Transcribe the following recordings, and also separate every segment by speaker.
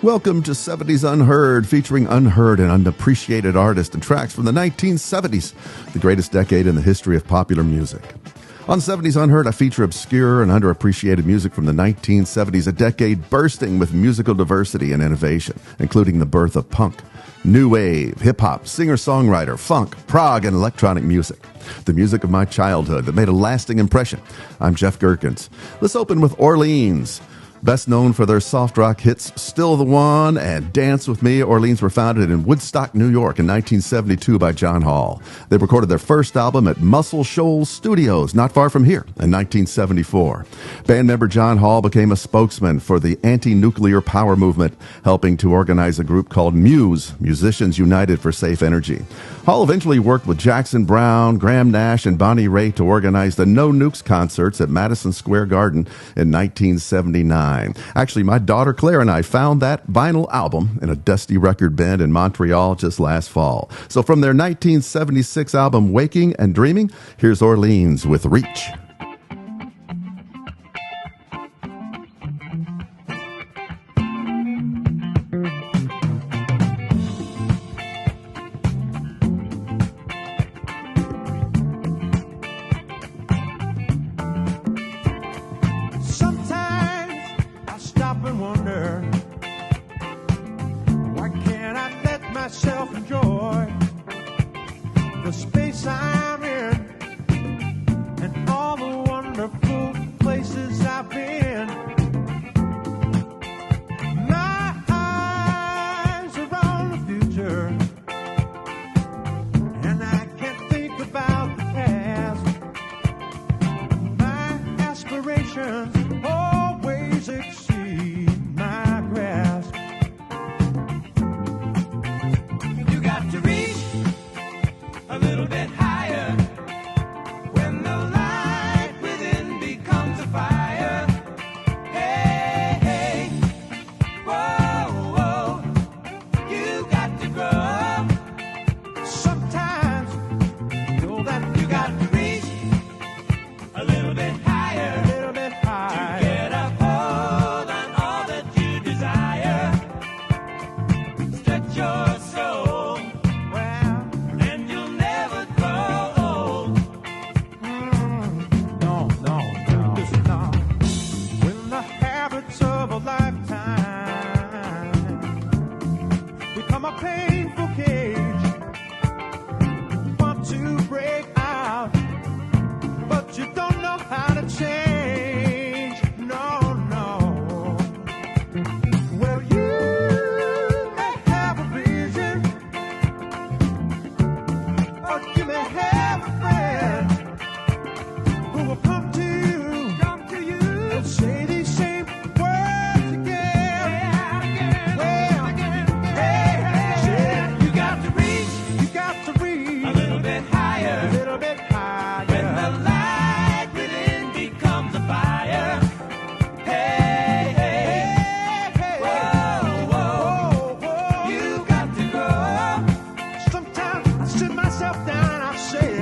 Speaker 1: Welcome to 70s Unheard, featuring unheard and unappreciated artists and tracks from the 1970s, the greatest decade in the history of popular music. On 70s Unheard, I feature obscure and underappreciated music from the 1970s, a decade bursting with musical diversity and innovation, including the birth of punk, new wave, hip-hop, singer-songwriter, funk, prog, and electronic music. The music of my childhood that made a lasting impression. I'm Jeff Gerkins. Let's open with Orleans. Best known for their soft rock hits Still the One and Dance With Me, Orleans were founded in Woodstock, New York in 1972 by John Hall. They recorded their first album at Muscle Shoals Studios, not far from here, in 1974. Band member John Hall became a spokesman for the anti-nuclear power movement, helping to organize a group called Muse, Musicians United for Safe Energy. Hall eventually worked with Jackson Browne, Graham Nash, and Bonnie Raitt to organize the No Nukes concerts at Madison Square Garden in 1979. Actually, my daughter Claire and I found that vinyl album in a dusty record bin in Montreal just last fall. So from their 1976 album Waking and Dreaming, here's Orleans with Reach.
Speaker 2: Sit myself down, I say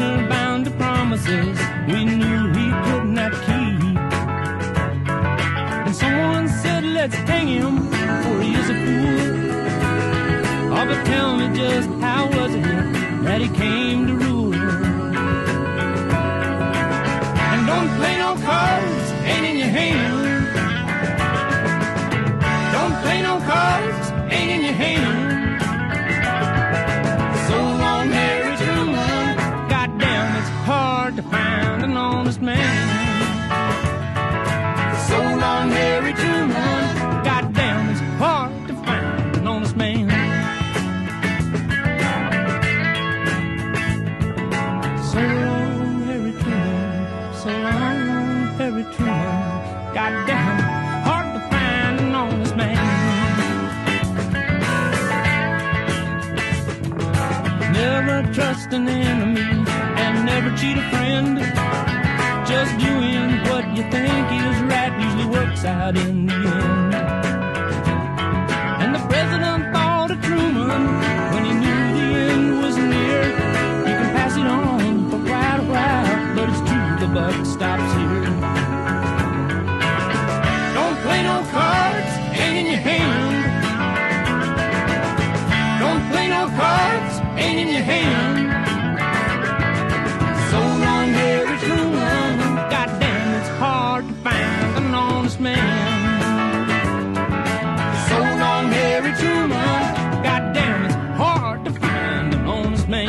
Speaker 2: honor bound to promises we knew he could not keep. And someone said, let's hang him, for he is a fool. Oh, but tell me just how was it that he came to rule? And don't play no cards, ain't in your hand. Don't play no cards, ain't in your hand. So long, Harry Truman, goddamn, it's hard to find an honest man. So long, Harry Truman, goddamn, it's hard to find an honest man. So long, Harry Truman, so long, Harry Truman, goddamn, hard to find an honest man. Never trust an enemy and never cheat a friend. Just doing what you think is right usually works out in the end. And the president thought of Truman when he knew the end was near. You can pass it on for quite a while, but it's true, the buck stops here. Don't play no cards, ain't in your hand. Don't play no cards, ain't in your hand. So long, Harry Truman, goddamn, it's hard to find an honest man. So long, Harry Truman, goddamn, it's hard to find an honest man.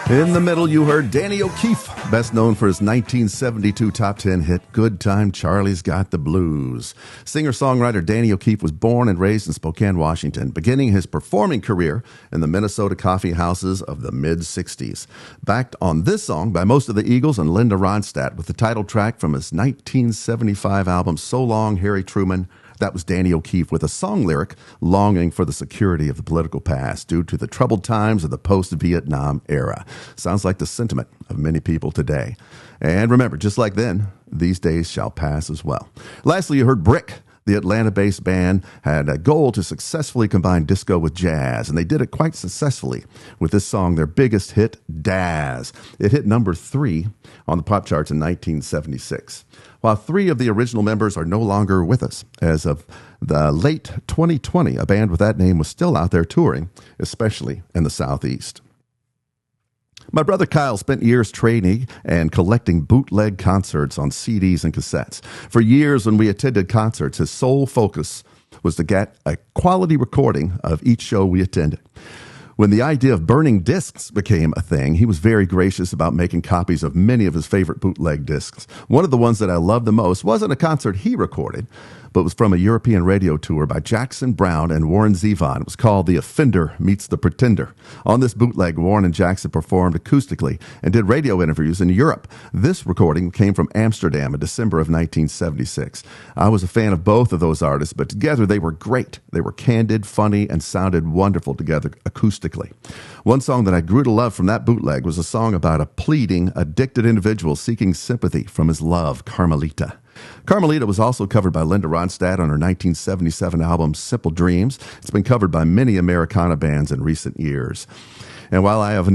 Speaker 1: In the middle, you heard Danny O'Keefe, best known for his 1972 top 10 hit, Good Time Charlie's Got the Blues. Singer-songwriter Danny O'Keefe was born and raised in Spokane, Washington, beginning his performing career in the Minnesota coffee houses of the mid-'60s. Backed on this song by most of the Eagles and Linda Ronstadt with the title track from his 1975 album, So Long, Harry Truman. That was Danny O'Keefe with a song lyric longing for the security of the political past due to the troubled times of the post-Vietnam era. Sounds like the sentiment of many people today. And remember, just like then, these days shall pass as well. Lastly, you heard Brick. The Atlanta-based band had a goal to successfully combine disco with jazz, and they did it quite successfully with this song, their biggest hit, Daz. It hit number 3 on the pop charts in 1976. While 3 of the original members are no longer with us, as of the late 2020, a band with that name was still out there touring, especially in the Southeast. My brother Kyle spent years trading and collecting bootleg concerts on CDs and cassettes. For years when we attended concerts, his sole focus was to get a quality recording of each show we attended. When the idea of burning discs became a thing, he was very gracious about making copies of many of his favorite bootleg discs. One of the ones that I loved the most wasn't a concert he recorded, but was from a European radio tour by Jackson Browne and Warren Zevon. It was called The Offender Meets the Pretender. On this bootleg, Warren and Jackson performed acoustically and did radio interviews in Europe. This recording came from Amsterdam in December of 1976. I was a fan of both of those artists, but together they were great. They were candid, funny, and sounded wonderful together acoustically. One song that I grew to love from that bootleg was a song about a pleading, addicted individual seeking sympathy from his love, Carmelita. Carmelita was also covered by Linda Ronstadt on her 1977 album Simple Dreams. It's been covered by many Americana bands in recent years. And while I have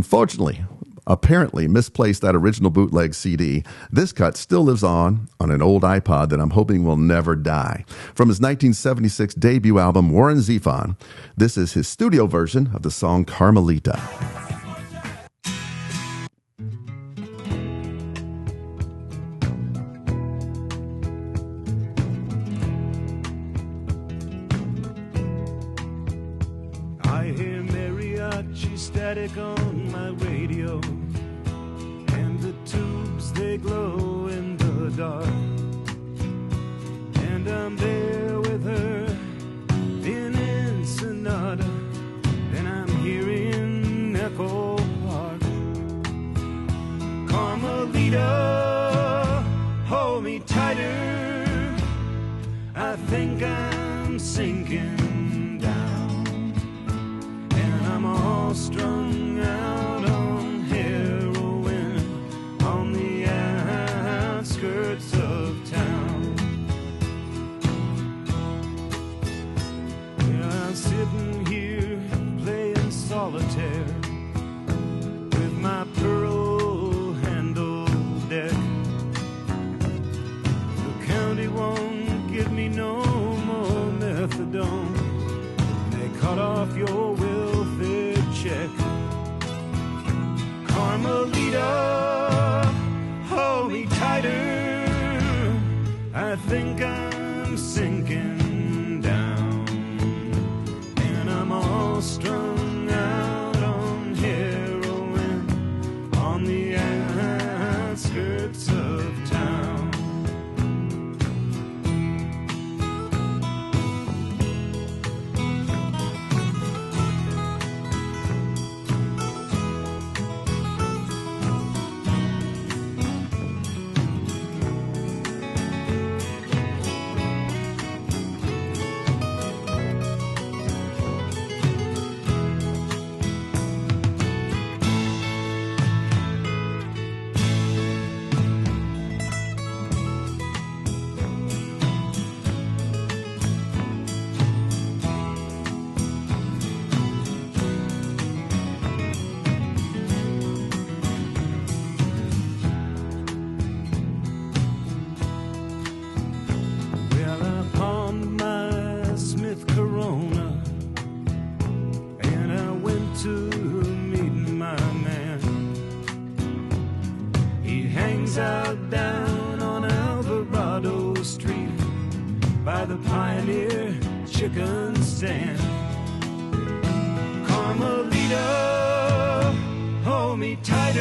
Speaker 1: apparently misplaced that original bootleg CD, this cut still lives on an old iPod that I'm hoping will never die. From his 1976 debut album, Warren Zevon, this is his studio version of the song Carmelita.
Speaker 3: Static on my radio, and the tubes they glow in the dark, and I'm there with her in Ensenada, and I'm hearing Echo Park. Carmelita, hold me tighter, I think I'm sinking down, and I'm all strung out on heroin on the outskirts of town. Yeah, I'm sitting here playing solitaire with my pearl-handled deck. The county won't give me no more methadone. They cut off your welfare check. Carmelita, hold me tighter, I think I'm sinking down, and I'm all strung out on heroin on the outskirts of town. Out down on Alvarado Street by the Pioneer Chicken Stand. Carmelita, hold me tight.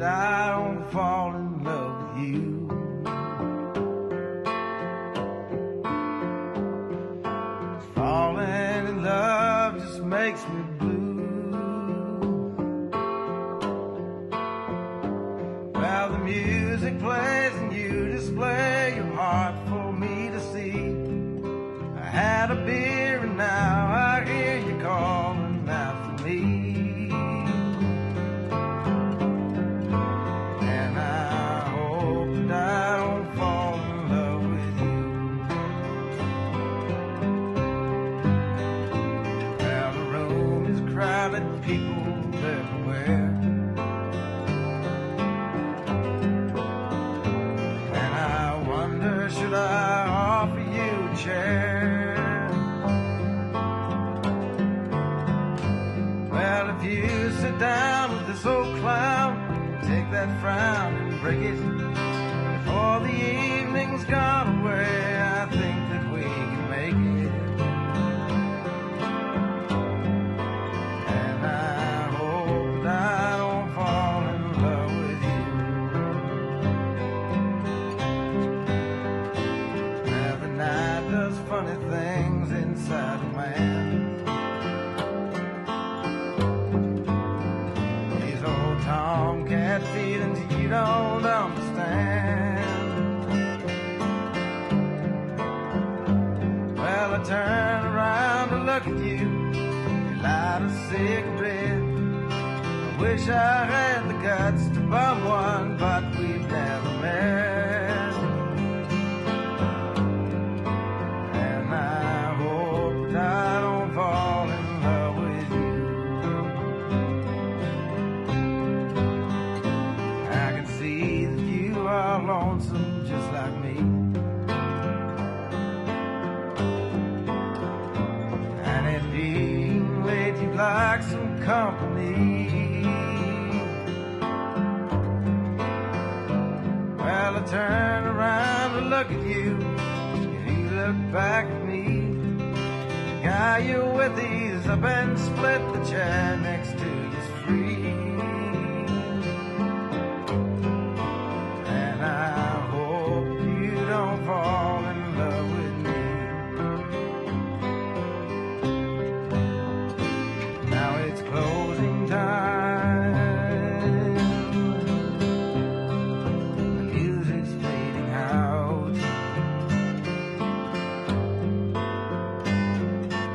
Speaker 4: I don't fall in love with you. Falling in love just makes me blue. Well, the music plays and you display your heart for me to see. I had a beer and now I hear you calling out for me. And I hope that I don't fall in love with you. Well, the room is crowded, people everywhere. And I wonder, should I offer you a chair? Well, if you sit down with this old clown, take that frown and break it before the evening's gone away, I think that we can make it. And I hope that I don't fall in love with you. Now the night does funny things inside a man. These old tomcat feelings you don't understand. Well, I turn around to look at you, you light a cigarette. I wish I had the guts to bum one, but we've never met. And I hope that I don't fall in love with you. I can see that you are lonesome just like me. And it being late, you'd like some company. Well, I turn around to look at you, and you look back at me. The guy you're with, he's up and split the chair next to you's free. And I hope you don't fall in love with me. Now it's closing time. The music's fading out.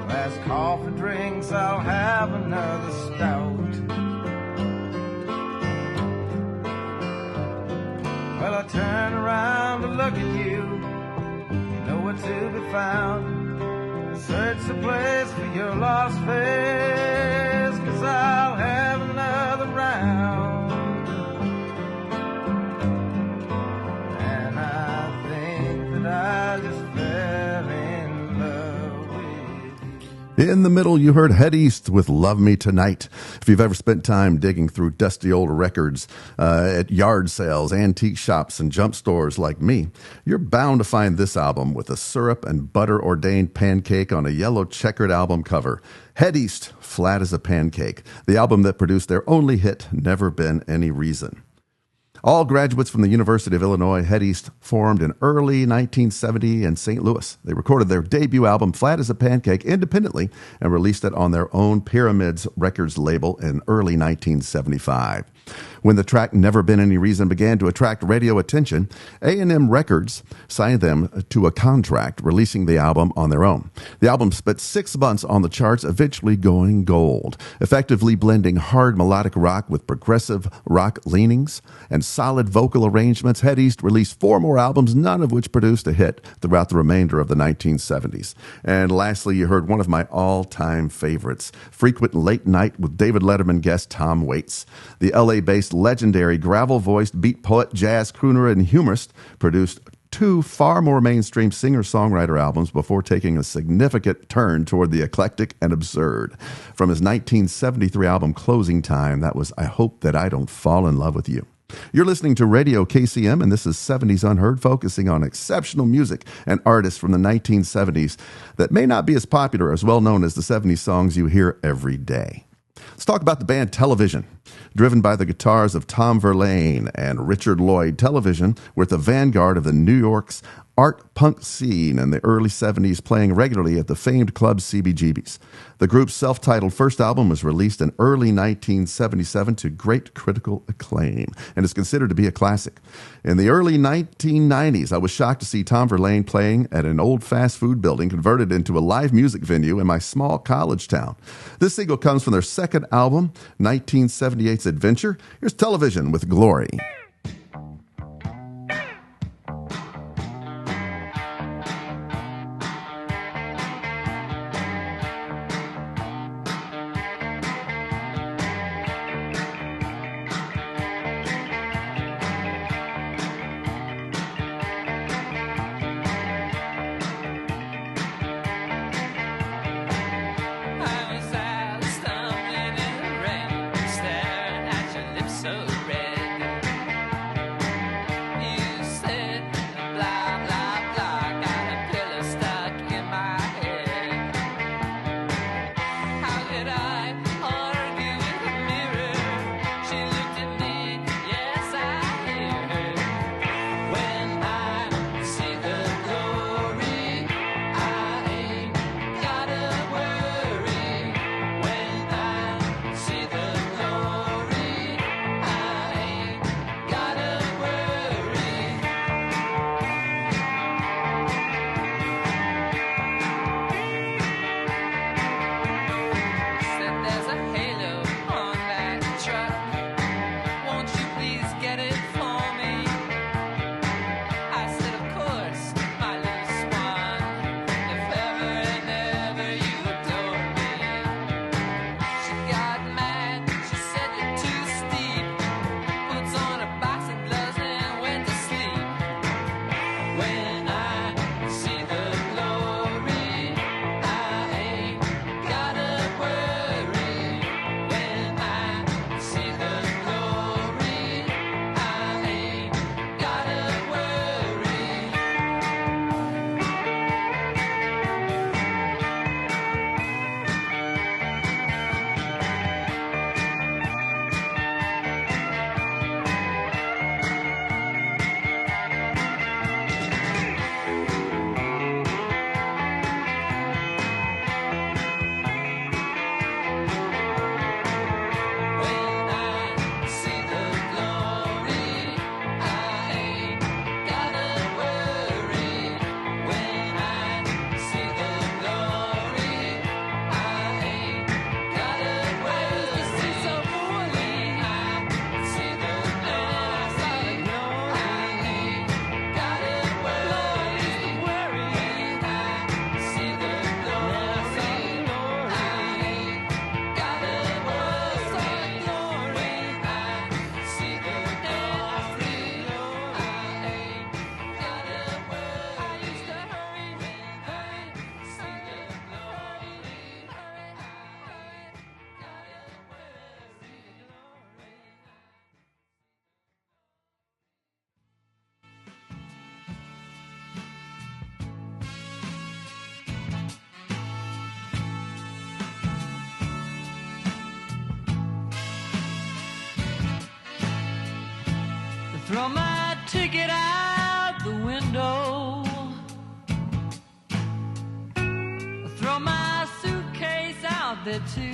Speaker 4: Last coffee drinks, I'll have another stout. Well, I turn around to look at you, nowhere to be found. Search the place for your lost face, 'cause I'll have another round. And I think that I just fell in love with you.
Speaker 1: In the middle, you heard Head East with Love Me Tonight. If you've ever spent time digging through dusty old records at yard sales, antique shops, and jump stores like me, you're bound to find this album with a syrup and butter ordained pancake on a yellow checkered album cover. Head East, Flat as a Pancake, the album that produced their only hit, Never Been Any Reason. All graduates from the University of Illinois, Head East formed in early 1970 in St. Louis. They recorded their debut album, Flat as a Pancake, independently and released it on their own Pyramids Records label in early 1975. When the track Never Been Any Reason began to attract radio attention, A&M Records signed them to a contract, releasing the album on their own. The album spent 6 months on the charts, eventually going gold, effectively blending hard melodic rock with progressive rock leanings and solid vocal arrangements. Head East released 4 more albums, none of which produced a hit throughout the remainder of the 1970s. And lastly, you heard one of my all-time favorites, Frequent Late Night with David Letterman guest Tom Waits. The LA-based legendary gravel-voiced beat poet, jazz crooner, and humorist produced 2 far more mainstream singer-songwriter albums before taking a significant turn toward the eclectic and absurd. From his 1973 album Closing Time, that was I Hope That I Don't Fall in Love with You. You're listening to Radio KCM, and this is 70s Unheard, focusing on exceptional music and artists from the 1970s that may not be as popular, as well known as the 70s songs you hear every day. Let's talk about the band Television. Driven by the guitars of Tom Verlaine and Richard Lloyd, Television were at the vanguard of the New York's art punk scene in the early 70s, playing regularly at the famed club CBGB's. The group's self-titled first album was released in early 1977 to great critical acclaim and is considered to be a classic. In the early 1990s, I was shocked to see Tom Verlaine playing at an old fast food building converted into a live music venue in my small college town. This single comes from their second album, 1978's Adventure. Here's Television with Glory.
Speaker 2: Throw my ticket out the window. Throw my suitcase out there too.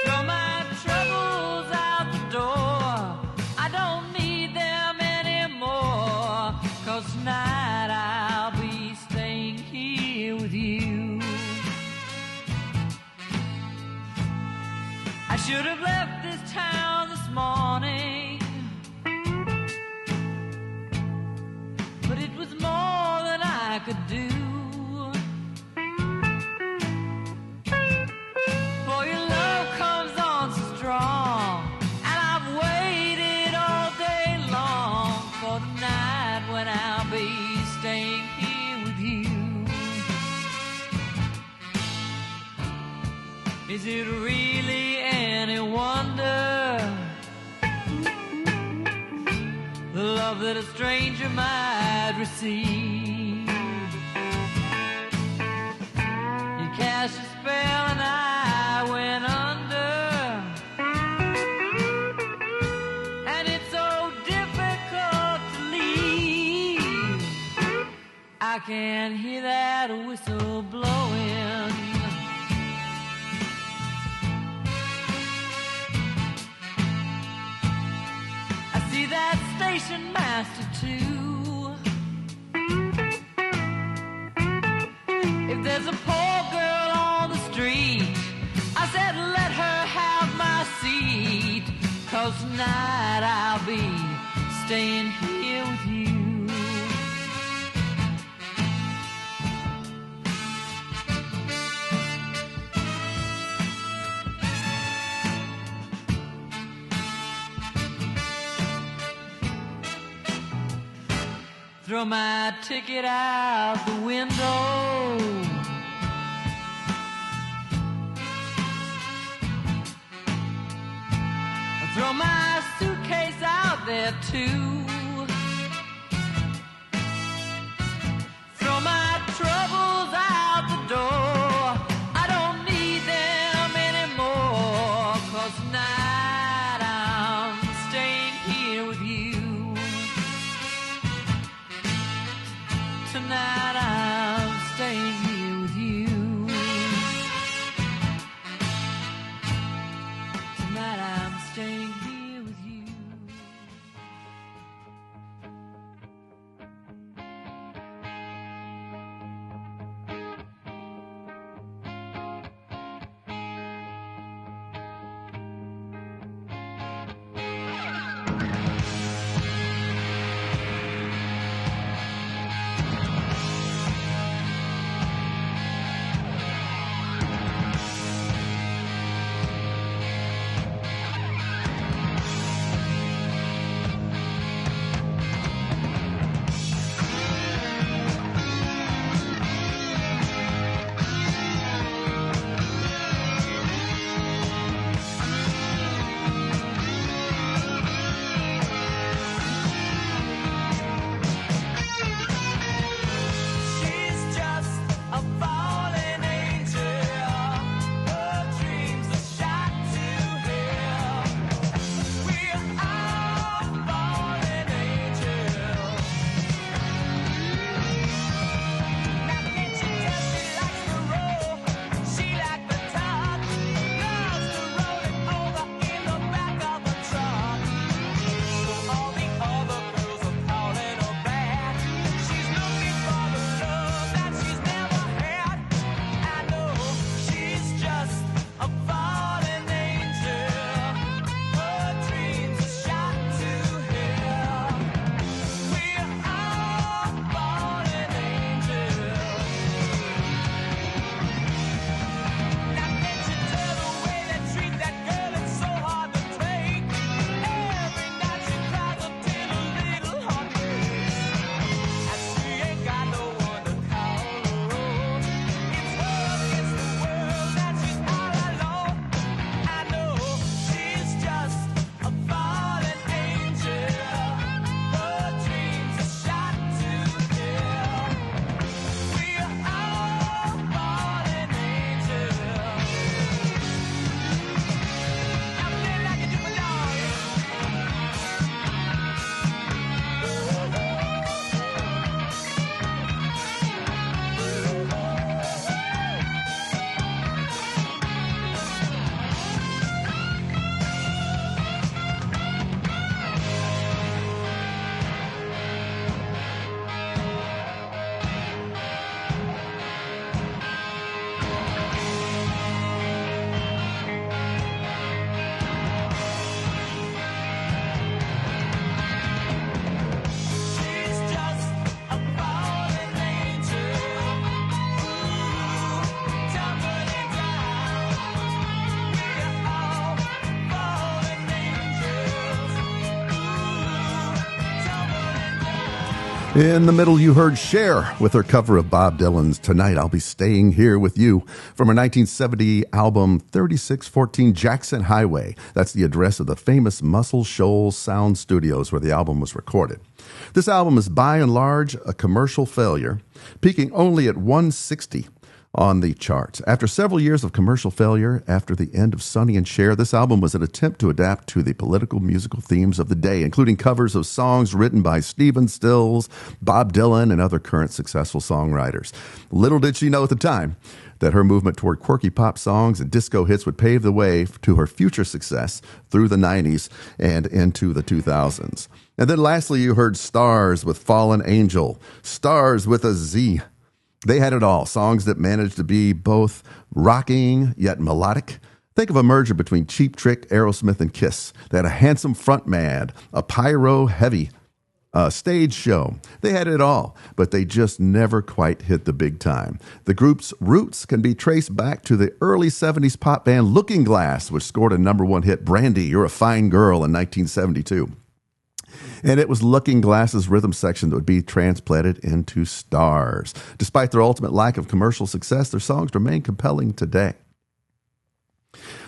Speaker 2: Throw my troubles out the door. I don't need them anymore. 'Cause tonight I'll be staying here with you. I should have left this town this morning, but it was more than I could do. For your love comes on so strong, and I've waited all day long for the night when I'll be staying here with you. Is it really any wonder the love that a stranger might receive? You cast a spell and I
Speaker 5: I can hear that whistle blowing. I see that station master too. If there's a poor girl on the street, I said let her have my seat, 'cause tonight I'll be staying here with you. Throw my ticket out the window. Throw my suitcase out there too. Throw my troubles out the door. I don't need them anymore, 'cause tonight I'm staying here with you. Tonight I'm staying here with you. Tonight I'm staying here with you.
Speaker 1: In the middle, you heard Cher with her cover of Bob Dylan's Tonight I'll Be Staying Here With You from her 1970 album 3614 Jackson Highway. That's the address of the famous Muscle Shoals Sound Studios where the album was recorded. This album is by and large a commercial failure, peaking only at 160 on the charts. After several years of commercial failure, after the end of Sonny and Cher, this album was an attempt to adapt to the political musical themes of the day, including covers of songs written by Stephen Stills, Bob Dylan, and other current successful songwriters. Little did she know at the time that her movement toward quirky pop songs and disco hits would pave the way to her future success through the 90s and into the 2000s. And then lastly, you heard Stars with Fallen Angel. Stars with a Z. They had it all, songs that managed to be both rocking yet melodic. Think of a merger between Cheap Trick, Aerosmith, and Kiss. They had a handsome frontman, a pyro-heavy stage show. They had it all, but they just never quite hit the big time. The group's roots can be traced back to the early 70s pop band Looking Glass, which scored a #1 hit, Brandy, You're a Fine Girl, in 1972. And it was Looking Glass's rhythm section that would be transplanted into Stars. Despite their ultimate lack of commercial success, their songs remain compelling today.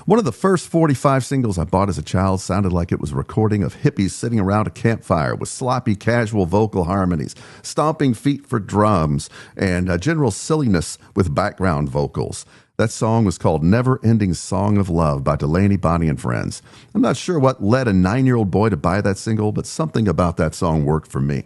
Speaker 1: One of the first 45 singles I bought as a child sounded like it was a recording of hippies sitting around a campfire with sloppy, casual vocal harmonies, stomping feet for drums, and general silliness with background vocals. That song was called Never Ending Song of Love by Delaney, Bonnie, and Friends. I'm not sure what led a 9-year-old boy to buy that single, but something about that song worked for me.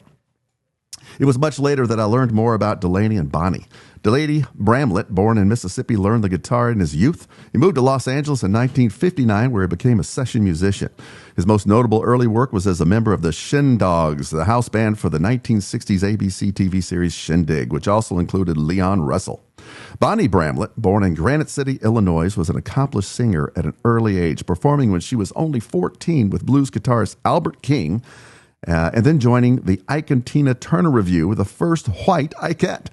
Speaker 1: It was much later that I learned more about Delaney and Bonnie. Delaney Bramlett, born in Mississippi, learned the guitar in his youth. He moved to Los Angeles in 1959, where he became a session musician. His most notable early work was as a member of the Shindogs, the house band for the 1960s ABC TV series Shindig, which also included Leon Russell. Bonnie Bramlett, born in Granite City, Illinois, was an accomplished singer at an early age, performing when she was only 14 with blues guitarist Albert King, and then joining the Ike and Tina Turner Revue, the first white Ikette.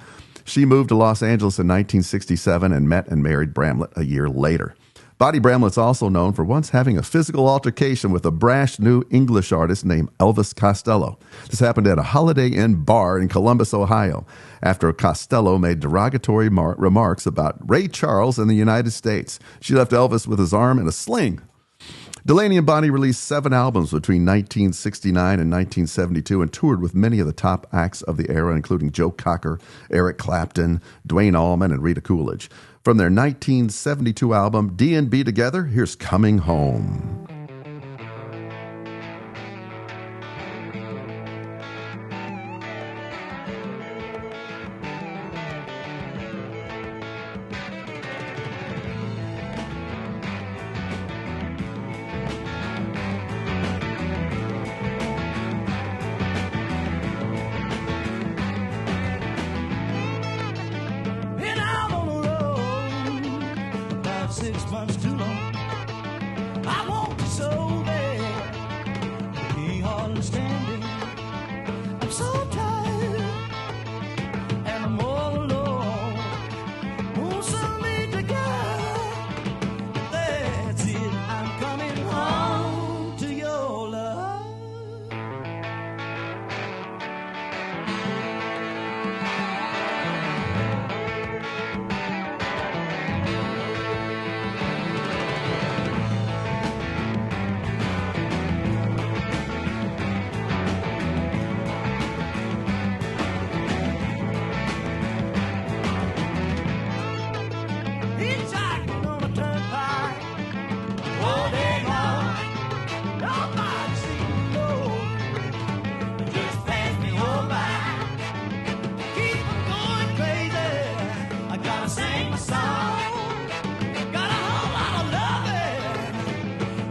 Speaker 1: She moved to Los Angeles in 1967 and met and married Bramlett a year later. Bonnie Bramlett's also known for once having a physical altercation with a brash new English artist named Elvis Costello. This happened at a Holiday Inn bar in Columbus, Ohio, after Costello made derogatory remarks about Ray Charles in the United States. She left Elvis with his arm in a sling. Delaney and Bonnie released 7 albums between 1969 and 1972 and toured with many of the top acts of the era, including Joe Cocker, Eric Clapton, Duane Allman, and Rita Coolidge. From their 1972 album, D&B Together, here's Coming Home.
Speaker 2: Been out on the road about 6 months too long. I want you so bad, I can't hardly stand it. I'm so tired, and I'm all alone. Want somebody together, that's it. I'm coming home to your love. Hitchhiking on a turnpike all day long. Nobody seems to know. Just pass me on by. Keep on going crazy. I gotta sing my song. Got a whole lot of loving,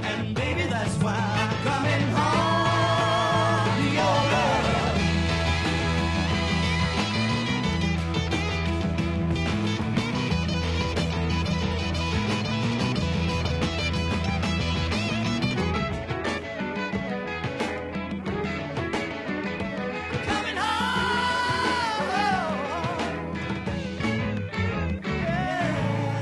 Speaker 2: and baby, that's why I'm coming home to your love. Coming home. Yeah.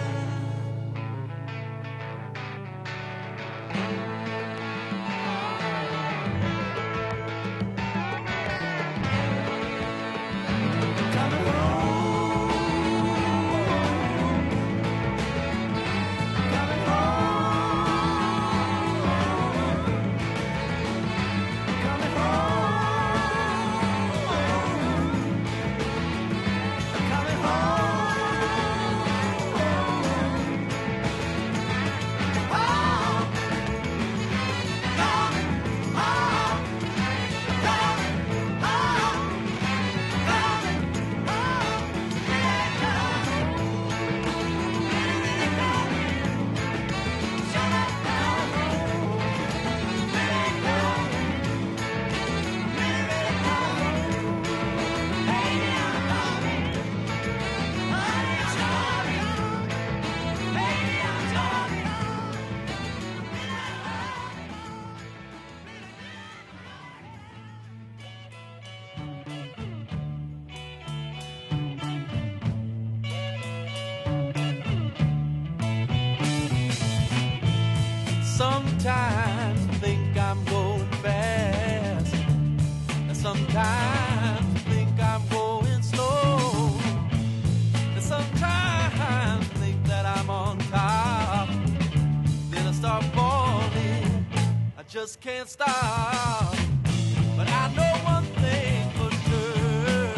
Speaker 3: Sometimes think I'm going fast, and sometimes think I'm going slow, and sometimes think that I'm on top. Then I start falling, I just can't stop. But I know one thing for sure,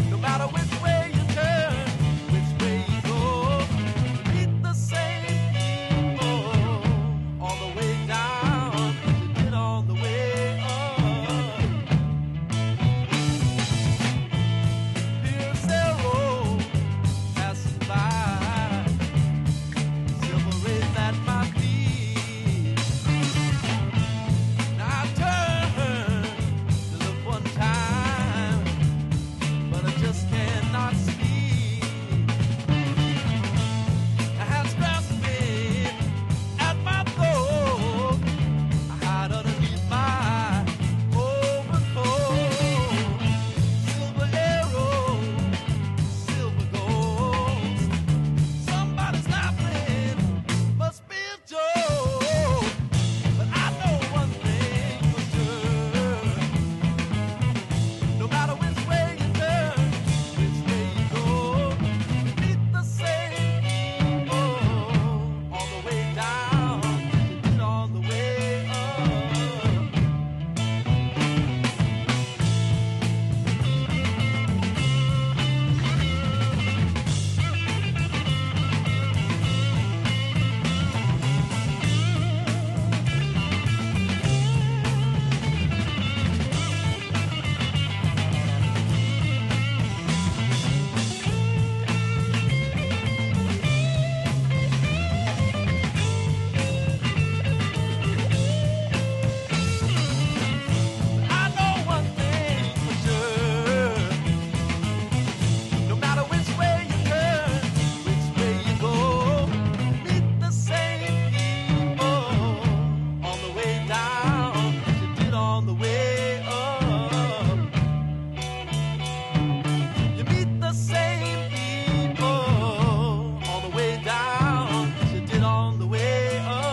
Speaker 3: no matter which way you turn, which way you go, you meet the same people on the way down as you did on the way up. Here's their road passing by, silver rays at my feet. Now I turn to look one time, but I just cannot see. My hands grasp me at my throat. I hide underneath my overcoat. Silver arrows, silver ghosts. Somebody's laughing, must be a joke. But I know one thing for sure, no matter which way you turn, which way you go, you meet the same people on the way down as you did on the way up. I know one thing for sure, no matter which way you turn, which way you go, meet the same people on the way down as you did on the way up. You meet the same people on the way down as you did on the way up.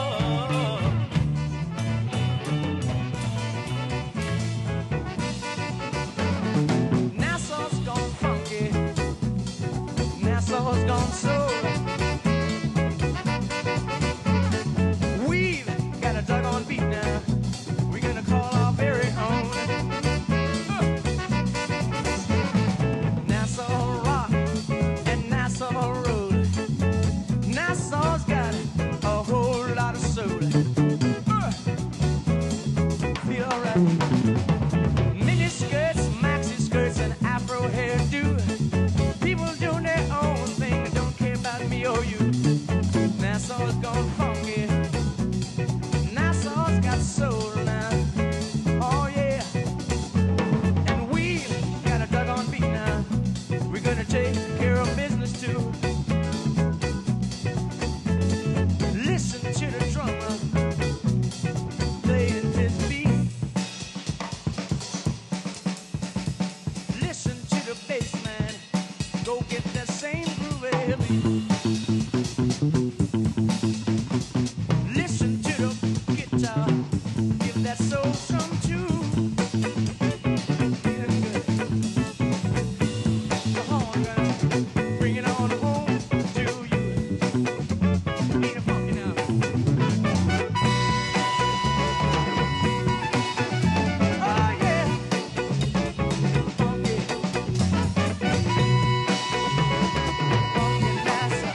Speaker 4: Nassau's gone funky, Nassau's gone soul. We've got a doggone beat now, we're gonna call our very own. Nassau rock and Nassau road. Nassau's got a whole lot of soul. Feel alright. Mini skirts, maxi skirts, and afro hairdo. People doing their own thing and don't care about me or you. Nassau's gone funky. Nassau's got soul now. Oh yeah. And we got a doggone beat now. We're gonna take care of business too. Listen to the drummer playing his beat. Listen to the bass man, go get that same groovy beat. Listen to the guitar, give that soul some too. Yeah, good. The horn gun, bring it on home to you. Ain't it funky now? Oh yeah, funky. Funky Nassau.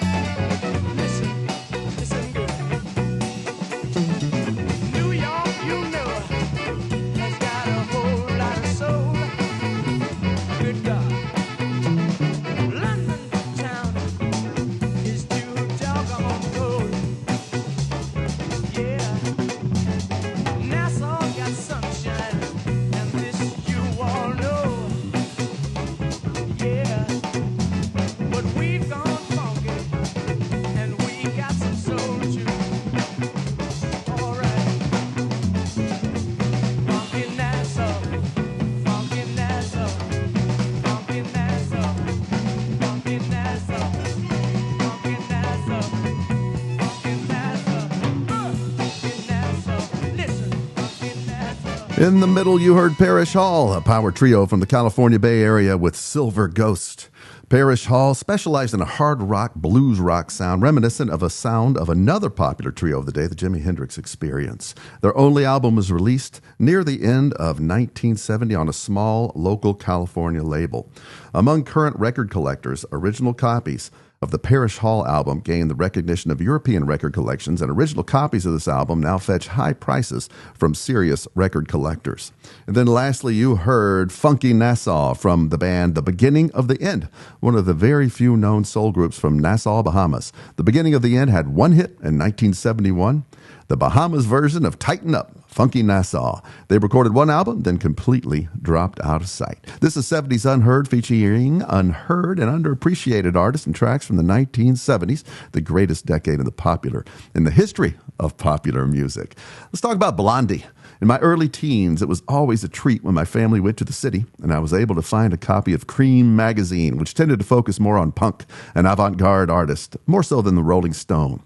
Speaker 1: In the middle, you heard Parrish Hall, a power trio from the California Bay Area with Silver Ghost. Parrish Hall specialized in a hard rock, blues rock sound reminiscent of a sound of another popular trio of the day, the Jimi Hendrix Experience. Their only album was released near the end of 1970 on a small local California label. Among current record collectors, original copies of the Parrish Hall album gained the recognition of European record collections, and original copies of this album now fetch high prices from serious record collectors. And then lastly, you heard Funky Nassau from the band The Beginning of the End, one of the very few known soul groups from Nassau, Bahamas. The Beginning of the End had one hit in 1971, the Bahamas version of Tighten Up, Funky Nassau. They recorded one album, then completely dropped out of sight. This is 70s Unheard, featuring unheard and underappreciated artists and tracks from the 1970s, the greatest decade in the history of popular music. Let's talk about Blondie. In my early teens, it was always a treat when my family went to the city and I was able to find a copy of Cream magazine, which tended to focus more on punk and avant-garde artists, more so than the Rolling Stone.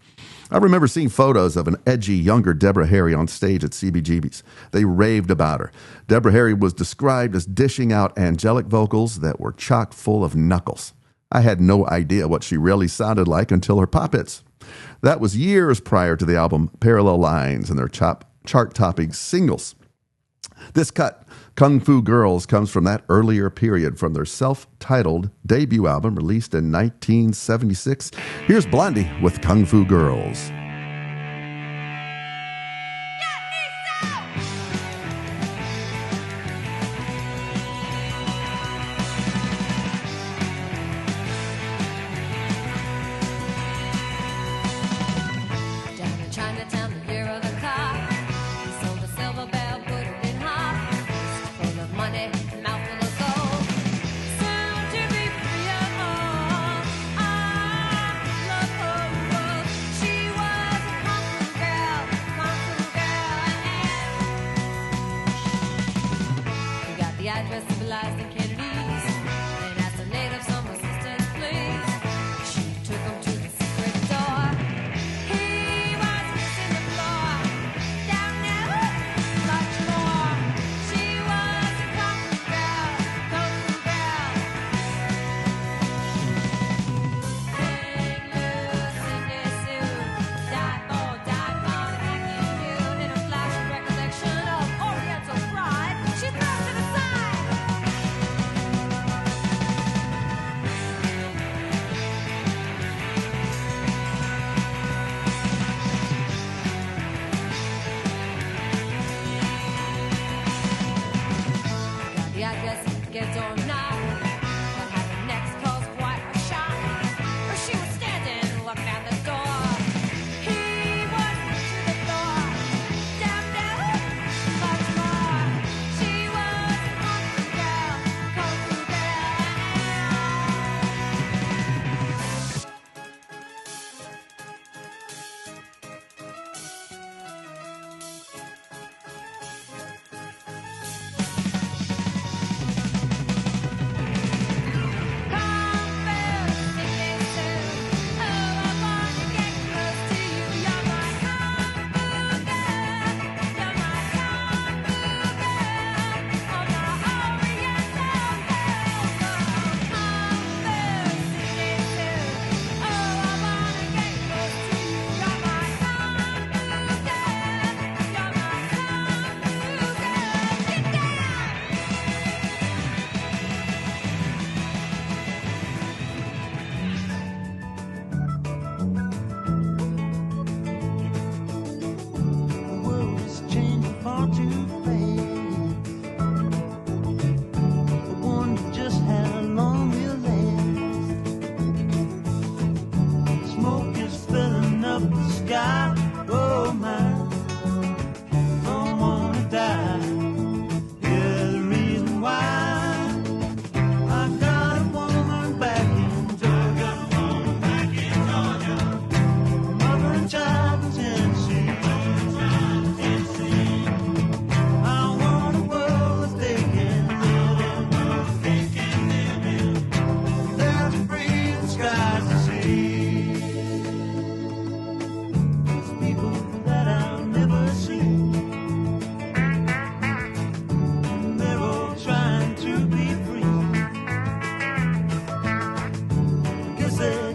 Speaker 1: I remember seeing photos of an edgy, younger Deborah Harry on stage at CBGB's. They raved about her. Deborah Harry was described as dishing out angelic vocals that were chock full of knuckles. I had no idea what she really sounded like until her pop hits. That was years prior to the album Parallel Lines and their chart-topping singles. This cut, Kung Fu Girls, comes from that earlier period from their self-titled debut album released in 1976. Here's Blondie with Kung Fu Girls.
Speaker 6: She was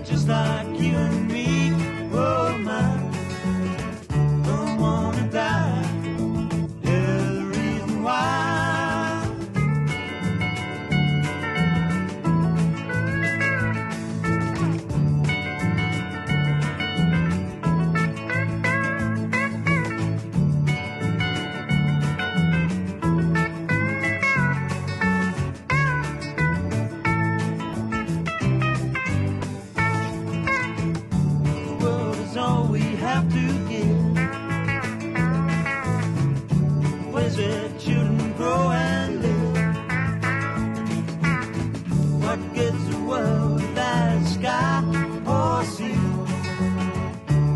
Speaker 4: just like you and me. Oh my, don't wanna die. There's a reason why. All we have to give, place where children grow and live. What gets the world without sky or sea?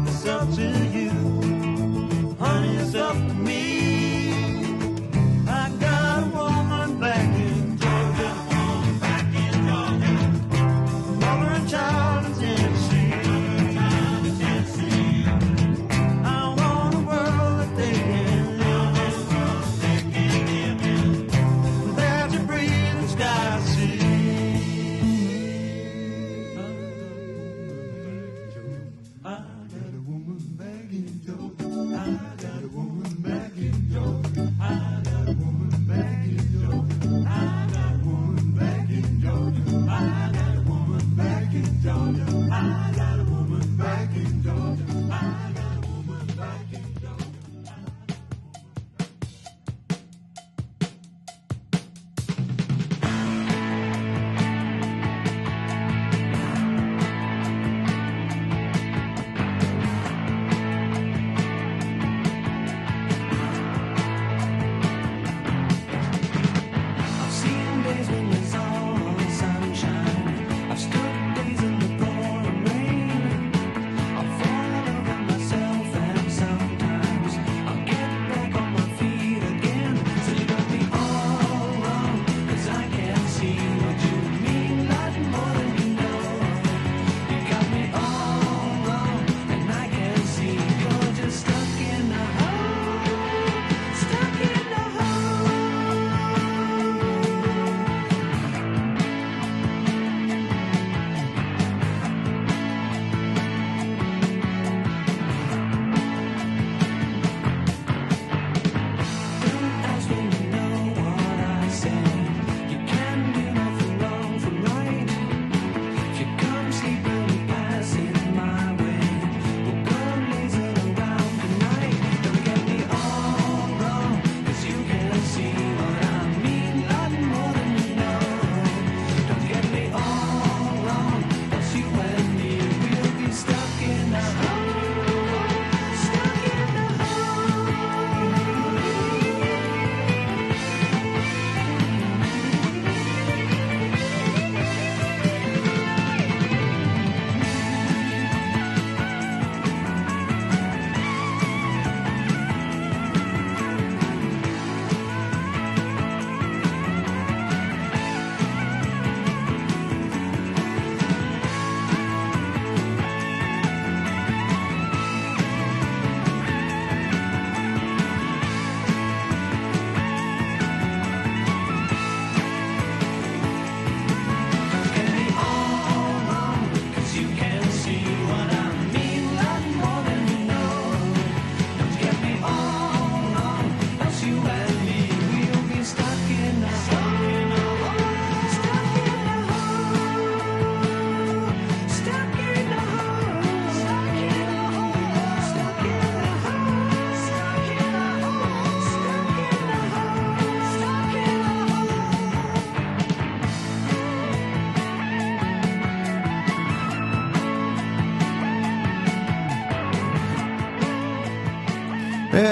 Speaker 4: It's up to you, honey, it's up to me. I got a woman back in Georgia, woman back in Georgia, mother and child in Tennessee.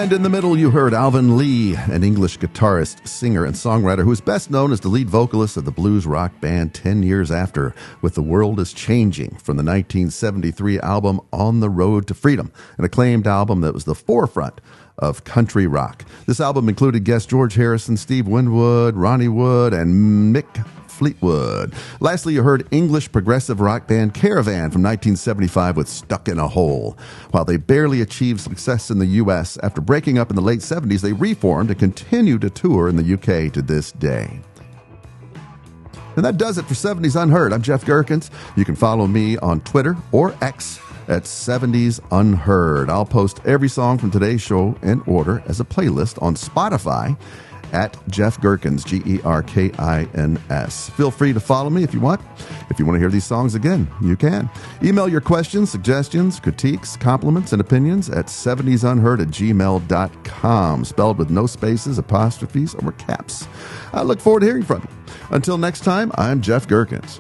Speaker 1: And in the middle, you heard Alvin Lee, an English guitarist, singer, and songwriter who is best known as the lead vocalist of the blues rock band 10 Years After with The World is Changing from the 1973 album On the Road to Freedom, an acclaimed album that was the forefront of country rock. This album included guests George Harrison, Steve Winwood, Ronnie Wood, and Mick Fleetwood. Lastly, you heard English progressive rock band Caravan from 1975 with Stuck in a Hole. While they barely achieved success in the U.S., after breaking up in the late 70s, they reformed and continue to tour in the UK to this day. And that does it for 70s Unheard. I'm Jeff Gerkins. You can follow me on Twitter or X at 70s Unheard. I'll post every song from today's show in order as a playlist on Spotify at Jeff Gerkins, Gerkins. Feel free to follow me if you want. If you want to hear these songs again, you can. Email your questions, suggestions, critiques, compliments, and opinions at 70sunheard@gmail.com, spelled with no spaces, apostrophes, or caps. I look forward to hearing from you. Until next time, I'm Jeff Gerkins.